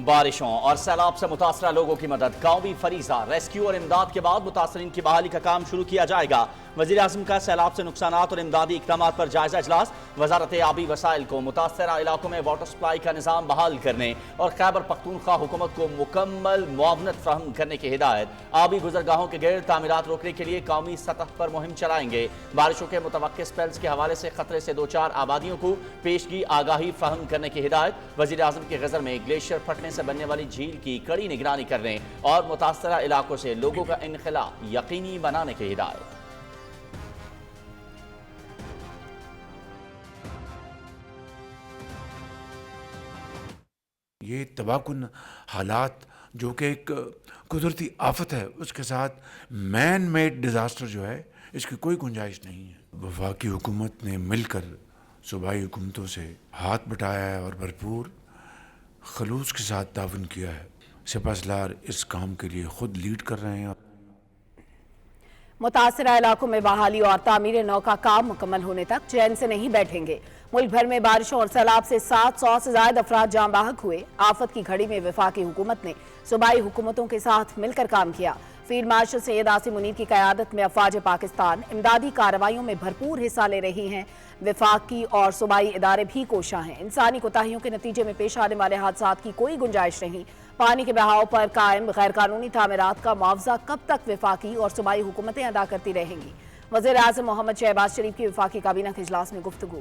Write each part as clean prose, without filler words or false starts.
بارشوں اور سیلاب سے متاثرہ لوگوں کی مدد، قومی فریضہ، ریسکیو اور امداد کے بعد متاثرین کی بحالی کا کام شروع کیا جائے گا۔ وزیر اعظم کا سیلاب سے نقصانات اور امدادی اقدامات پر جائزہ اجلاس۔ وزارت آبی وسائل کو متاثرہ علاقوں میں واٹر سپلائی کا نظام بحال کرنے اور خیبر پختونخوا حکومت کو مکمل معاونت فراہم کرنے کی ہدایت۔ آبی گزرگاہوں کے گرد تعمیرات روکنے کے لیے قومی سطح پر مہم چلائیں گے۔ بارشوں کے متوقع سپیلز کے حوالے سے خطرے سے دوچار آبادیوں کو پیشگی آگاہی فراہم کرنے کی ہدایت۔ وزیر اعظم کے غزر میں گلیشیئر پھٹنے سے بننے والی جھیل کی کڑی نگرانی کرنے اور متاثرہ علاقوں سے لوگوں کا انخلاء یقینی بنانے کی ہدایت۔ یہ تباہ کن حالات جو کہ ایک قدرتی آفت ہے، اس کے ساتھ مین میڈ ڈیزاسٹر جو ہے، اس کی کوئی گنجائش نہیں ہے۔ وفاقی حکومت نے مل کر صوبائی حکومتوں سے ہاتھ بٹایا ہے اور بھرپور خلوص کے ساتھ تعاون کیا ہے۔ سپاسالار اس کام کے لیے خود لیڈ کر رہے ہیں۔ متاثرہ علاقوں میں بحالی اور تعمیر نو کا کام مکمل ہونے تک چین سے نہیں بیٹھیں گے۔ ملک بھر میں بارشوں اور سیلاب سے 700 سے زائد افراد جاں بحق ہوئے۔ آفت کی گھڑی میں وفاقی حکومت نے صوبائی حکومتوں کے ساتھ مل کر کام کیا۔ فیلڈ مارشل سید عاصم منیر کی قیادت میں افواج پاکستان امدادی کارروائیوں میں بھرپور حصہ لے رہی ہیں۔ وفاقی اور صوبائی ادارے بھی کوشاں ہیں۔ انسانی کوتاہیوں کے نتیجے میں پیش آنے والے حادثات کی کوئی گنجائش نہیں۔ پانی کے بہاؤ پر قائم غیر قانونی تعمیرات کا معاوضہ کب تک وفاقی اور صوبائی حکومتیں ادا کرتی رہیں گی؟ وزیر اعظم محمد شہباز شریف کی وفاقی کابینہ کے اجلاس میں گفتگو۔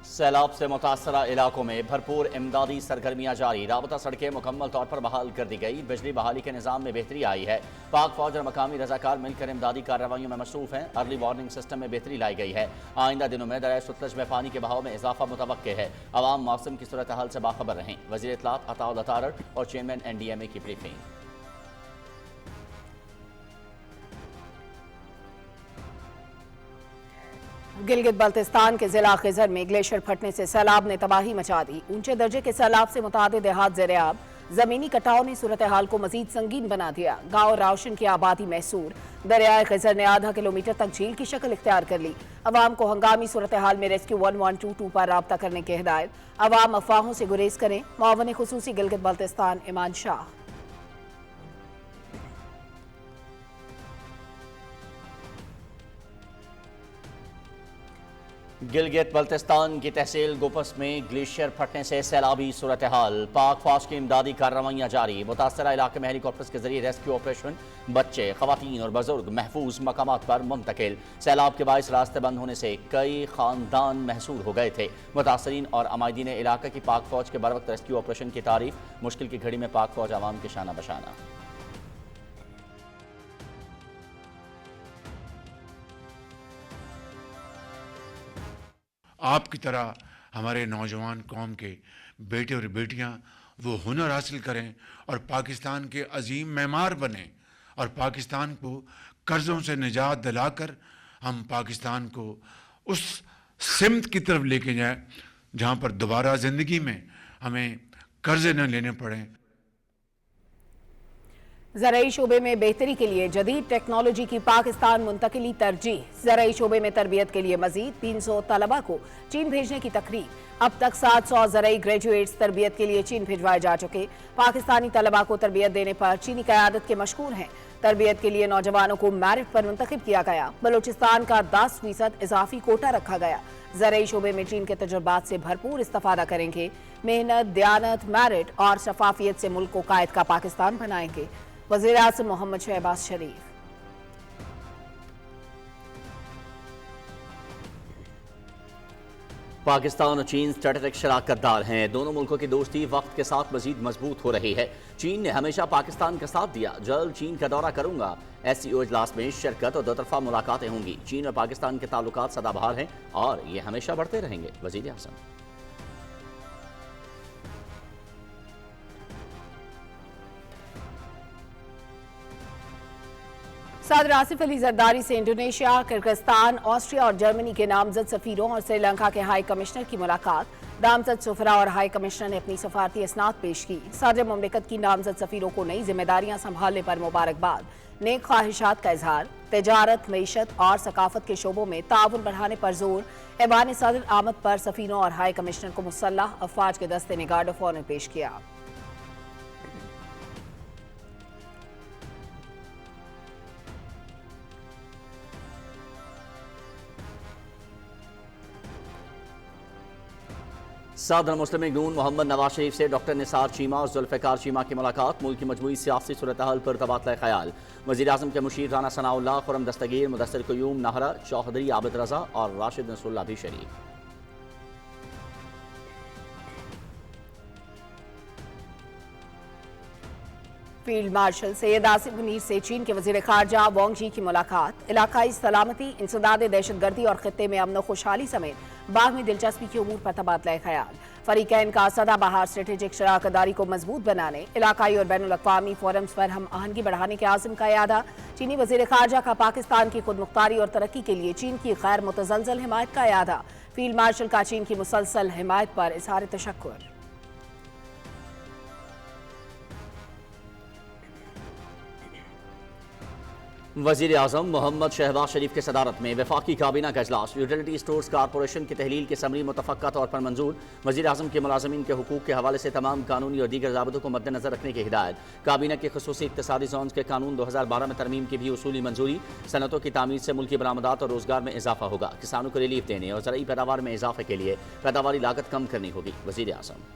سیلاب سے متاثرہ علاقوں میں بھرپور امدادی سرگرمیاں جاری۔ رابطہ سڑکیں مکمل طور پر بحال کر دی گئی۔ بجلی بحالی کے نظام میں بہتری آئی ہے۔ پاک فوج اور مقامی رضاکار مل کر امدادی کارروائیوں میں مصروف ہیں۔ ارلی وارننگ سسٹم میں بہتری لائی گئی ہے۔ آئندہ دنوں میں دریائے ستلج میں پانی کے بہاؤ میں اضافہ متوقع ہے۔ عوام موسم کی صورتحال سے باخبر رہیں۔ وزیر اطلاعات عطا اللہ تارڑ اور چیئرمین NDMA کی بریفنگ۔ گلگت بلتستان کے ضلع خزر میں گلیشیئر پھٹنے سے سیلاب نے تباہی مچا دی۔ اونچے درجے کے سیلاب سے متعدد دیہات زیر آب۔ زمینی کٹاؤ نے صورتحال کو مزید سنگین بنا دیا۔ گاؤں راوشن کی آبادی محصور۔ دریائے خزر نے آدھا کلومیٹر تک جھیل کی شکل اختیار کر لی۔ عوام کو ہنگامی صورتحال میں ریسکیو 1122 پر رابطہ کرنے کی ہدایت۔ عوام افواہوں سے گریز کریں۔ معاون خصوصی گلگت بلتستان ایمان شاہ۔ گلگت بلتستان کی تحصیل گوپس میں گلیشیئر پھٹنے سے سیلابی صورتحال۔ پاک فوج کی امدادی کارروائیاں جاری۔ متاثرہ علاقے میں ہیلی کاپٹرز کے ذریعے ریسکیو آپریشن۔ بچے، خواتین اور بزرگ محفوظ مقامات پر منتقل۔ سیلاب کے باعث راستے بند ہونے سے کئی خاندان محصور ہو گئے تھے۔ متاثرین اور عمائدین علاقے کی پاک فوج کے بروقت ریسکیو آپریشن کی تعریف۔ مشکل کی گھڑی میں پاک فوج عوام کے شانہ بشانہ۔ آپ کی طرح ہمارے نوجوان قوم کے بیٹے اور بیٹیاں وہ ہنر حاصل کریں اور پاکستان کے عظیم معمار بنیں، اور پاکستان کو قرضوں سے نجات دلا کر ہم پاکستان کو اس سمت کی طرف لے کے جائیں جہاں پر دوبارہ زندگی میں ہمیں قرضے نہ لینے پڑیں۔ زرعی شعبے میں بہتری کے لیے جدید ٹیکنالوجی کی پاکستان منتقلی ترجیح۔ زرعی شعبے میں تربیت کے لیے مزید 300 طلبہ کو چین بھیجنے کی تقریب۔ اب تک 700 زرعی گریجویٹس تربیت کے لیے چین بھیجوائے جا چکے۔ پاکستانی طلبہ کو تربیت دینے پر چینی قیادت کے مشکور ہیں۔ تربیت کے لیے نوجوانوں کو میرٹ پر منتخب کیا گیا۔ بلوچستان کا 10% اضافی کوٹا رکھا گیا۔ زرعی شعبے میں چین کے تجربات سے بھرپور استفادہ کریں گے۔ محنت، دیانت، میرٹ اور شفافیت سے ملک کو قائد کا پاکستان بنائیں گے۔ وزیر اعظم محمد شہباز شریف۔ پاکستان اور چین اسٹریٹجک شراکت دار ہیں۔ دونوں ملکوں کی دوستی وقت کے ساتھ مزید مضبوط ہو رہی ہے۔ چین نے ہمیشہ پاکستان کا ساتھ دیا۔ جلد چین کا دورہ کروں گا۔ SCO اجلاس میں شرکت اور دو طرفہ ملاقاتیں ہوں گی۔ چین اور پاکستان کے تعلقات سدا بہار ہیں اور یہ ہمیشہ بڑھتے رہیں گے۔ وزیر اعظم۔ صدر آصف علی زرداری سے انڈونیشیا، کرغزستان، آسٹریا اور جرمنی کے نامزد سفیروں اور سری لنکا کے ہائی کمشنر کی ملاقات۔ नामजद सफरा और हाई कमिश्नर ने अपनी सफारती इसनाद पेश की। सदर मुमलिकत की नामजद सफीरों को नई जिम्मेदारियां संभालने पर मुबारकबाद, नेक ख्वाहिशात का इजहार, तजारत, मईशत और सकाफत के शोबों में ताउन बढ़ाने पर जोर। ऐवान सदर आमद पर सफीरों और हाई कमिश्नर को मुसल्लह अफवाज के दस्ते ने गार्ड ऑफ ऑनर पेश किया। सदर मुस्लिम लीग नून मोहम्मद नवाज शरीफ से डॉक्टर निसार चीमा और जुल्फ़िकार चीमा की मुलाकात, मुल्क की मजमूई सियासी सूरत-ए-हाल पर तबादला ख्याल। वज़ीर आज़म के मुशीर राना सनाउल्लाह, खुर्रम दस्तगीर, मुदस्सिर क़य्यूम नाहरा, चौधरी आबिद रज़ा और राशिद नसरुल्लाह भी शरीक। फील्ड मार्शल सैयद आसिफ मुनीर से चीन के वज़ीर ख़ारजा वांग यी की मुलाकात, इलाकाई सलामती, इंसदाद दहशतगर्दी और खित्ते में अमन खुशहाली समेत बाहमी दिलचस्पी के उमूर पर तबादला ख्याल। फरीकैन का सदाबहार स्ट्रेटेजिक शराकतदारी को मजबूत बनाने, इलाकाई और बैनुल अक़वामी फोरम्स पर हम आहंगी बढ़ाने के आज़म का यादा। चीनी वज़ीर ख़ारजा का पाकिस्तान की खुद मुख्तारी और तरक्की के लिए चीन की गैर मुतज़लज़ल हिमायत का यादा। फील्ड मार्शल का चीन की मुसलसल हिमायत पर इज़हार तशक्कुर। वज़ीर आज़म मोहम्मद शहबाज शरीफ की सदारत में वफाकी काबीना का इजलास, यूटिलिटी स्टोर्स कारपोरेशन की तहलील की समरी मुतफ़क्का तौर पर मंजूर। वज़ीर आज़म के मुलाज़मीन के हुकूक के हवाले से तमाम कानूनी और दीगर ज़ाबतों को मद्देनज़र रखने की हिदायत। काबीना के ख़ुसूसी इक़्तिसादी ज़ोन्स के कानून 2012 में तरमीम की भी उसूली मंजूरी। सनतों की तामीर से मुल्की बरामदात और रोज़गार में इजाफा होगा। किसानों को रिलीफ देने और ज़रई पैदावार में इजाफे के लिए पैदावारी लागत कम करनी होगी। वज़ीर आज़म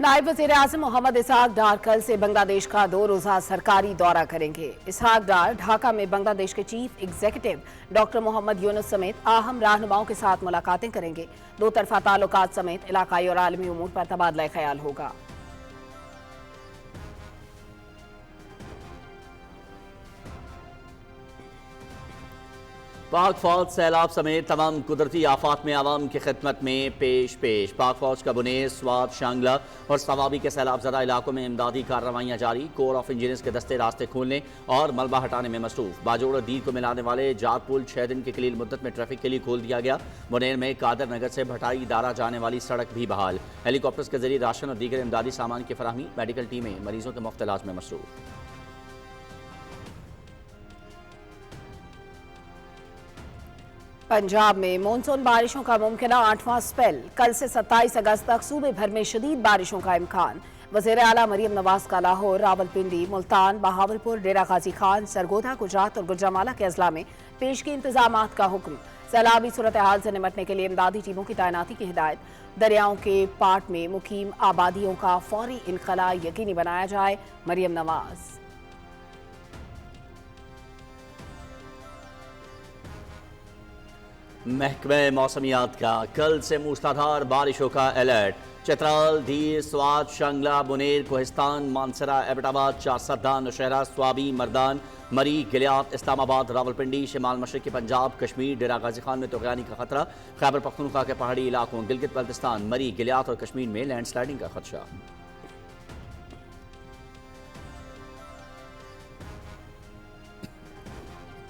नायब वज़ीर आज़म मोहम्मद इसहाक डार कल से बांग्लादेश का 2 रोज़ा सरकारी दौरा करेंगे। इसहाक डार ढाका में बांग्लादेश के chief executive doctor Mohammad Yunus समेत अहम रहनुमाओं के साथ मुलाकातें करेंगे। 2 तरफ़ा ताल्लुकात समेत इलाकाई और आलमी उमूर पर तबादला ख्याल होगा। पाक फौज सैलाब समेत तमाम कुदरती आफात में आवाम की खिदमत में पेश। पाक फौज का बुनेर, स्वात, शांगला और सवाबी के सैलाब ज़दा इलाकों में इमदादी कार्रवाइयाँ जारी। कोर ऑफ इंजीनियर्स के दस्ते रास्ते खोलने और मलबा हटाने में मसरूफ। बाजोड़ और दीर को मिलाने वाले जात पुल 6 दिन की कलील मुद्दत में ट्रैफिक के लिए खोल दिया गया। बुनेर में कादर नगर से भटाई दारा जाने वाली सड़क भी बहाल। हेलीकॉप्टर्स के जरिए राशन और दीगर इमदादी सामान की फराहमी। मेडिकल टीमें मरीजों के मुफ्त इलाज में मसरूफ। पंजाब में मानसून बारिशों का मुमकिना 8वां स्पेल, कल से 27 अगस्त तक सूबे भर में शदीद बारिशों का इम्कान। वज़ीर आला मरियम नवाज का लाहौर, रावलपिंडी, मुल्तान, बहावलपुर, डेरा गाजी खान, सरगोधा, गुजरात और गुजरामाला के अजला में पेशगी इंतजामात का हुक्म। सैलाबी सूरत हाल से निपटने के लिए इमदादी टीमों की तैनाती की हिदायत। दरियाओं के पाट में मुकीम आबादियों का फौरी इनखला यकीनी बनाया जाए। मरियम नवाज महकमे मौसमियात का कल से मूसलाधार बारिशों का अलर्ट। चित्राल, धीर, स्वात, शांगला, बुनेर, कोहिस्तान, मानसरा, एबटाबाद, चारसदा, नौशहरा, स्वाबी, मर्दान, मरी, गिलियात, इस्लामाबाद, रावलपिंडी, शिमाल मशरक़ी पंजाब, कश्मीर, डेरा गाजी खान में तुग़यानी का खतरा। खैबर पख्तूनख्वा के पहाड़ी इलाकों, गिलगित बल्तिस्तान, मरी, गिलियात और कश्मीर में लैंडस्लाइडिंग का खदशा।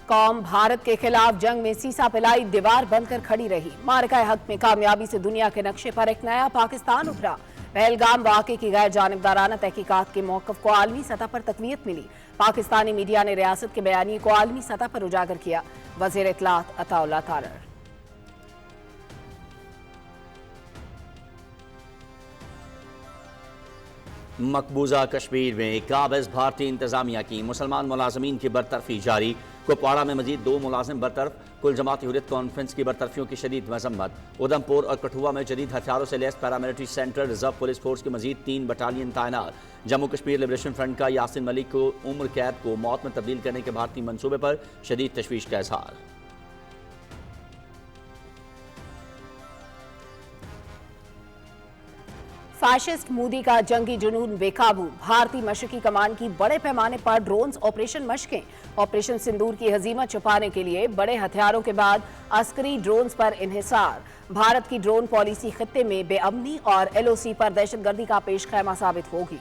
कौम भारत के खिलाफ जंग में सीसा पिलाई दीवार बनकर खड़ी रही। मारका हक में कामयाबी से दुनिया के नक्शे पर एक नया पाकिस्तान उभरा। पहलगाम वाक़े की गैर जानिबदाराना तहकीकात के मौक़िफ़ को आलमी सतह पर तक़वियत मिली। पाकिस्तानी मीडिया ने रियासत के बयानी को आलमी सतह पर उजागर किया। वज़ीर इत्तलात अताउल्लाह तारर मकबूजा कश्मीर में काबिज़ भारतीय इंतजामिया की मुसलमान मुलाजमीन की बरतरफी जारी। कुपवाड़ा में मजीद 2 मुलाजिम बरतरफ। कुल जमात हुर्रियत कॉन्फ्रेंस की बरतरफियों की शदीद मजम्मत। उधमपुर और कठुआ में जदीद हथियारों से लैस paramilitary centre, reserve police force की मजीद 3 बटालियन तैनात। जम्मू कश्मीर लिबरेशन फ्रंट का यासिन मलिक को उम्र कैद को मौत में तब्दील करने के भारतीय मंसूबे पर शदीद तशवीश का इजहार। फैशिस्ट मोदी का जंगी जुनून बेकाबू। भारतीय मशरकी कमान की बड़े पैमाने पर ड्रोन्स ऑपरेशन मशकें। ऑपरेशन सिंदूर की हजीमत छुपाने के लिए बड़े हथियारों के बाद अस्करी ड्रोन्स पर इन्हिसार। भारत की ड्रोन पॉलिसी खित्ते में बेअमनी और LOC पर दहशतगर्दी का पेश खैमा साबित होगी।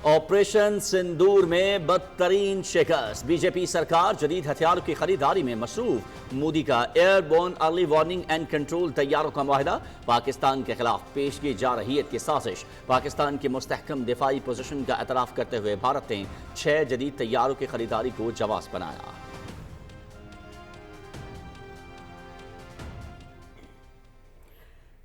ऑपरेशन सिंदूर में बदतरीन शिकस्त, बीजेपी सरकार जदीद हथियारों की खरीदारी में मसरूफ। मोदी का airborne early warning and control तैयारों का मुआहदा, पाकिस्तान के खिलाफ पेश की जा रही है की साजिश। पाकिस्तान के मुस्तहकम दिफाई पोजीशन का एतराफ़ करते हुए भारत ने 6 जदीद तैयारों की खरीदारी को जवाज़ बनाया।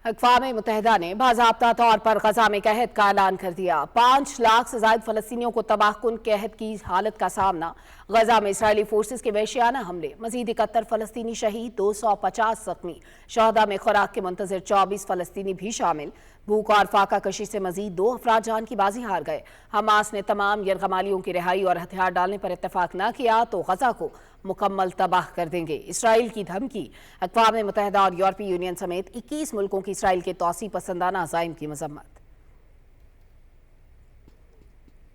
अक़वाम मुत्तहिदा ने बाज़ाब्ता तौर पर गजा में कहत का ऐलान कर दिया। 5 लाख से ज़ायद फ़लस्तीनियों को तबाहकुन कहत की हालत का सामना। गजा में इसराइली फोर्सेस के वहशियाना हमले, मज़ीद 71 फ़लस्तीनी शहीद, 250 ज़ख्मी। शहदा में खुराक के मुंतज़िर 24 फ़लस्तीनी भी शामिल। भूख और फाका कशी से मजीद 2 अफराद जान की बाजी हार गए। हमास ने तमाम यरगमालियों की रिहाई और हथियार डालने पर इत्तेफाक न किया तो गजा को मुकम्मल तबाह कर देंगे। इसराइल की धमकी। अक़वाम मुत्तहिदा और यूरोपीय यूनियन समेत 21 मुल्कों की इसराइल के तौसी पसंदाना अज़ाइम की मज़म्मत।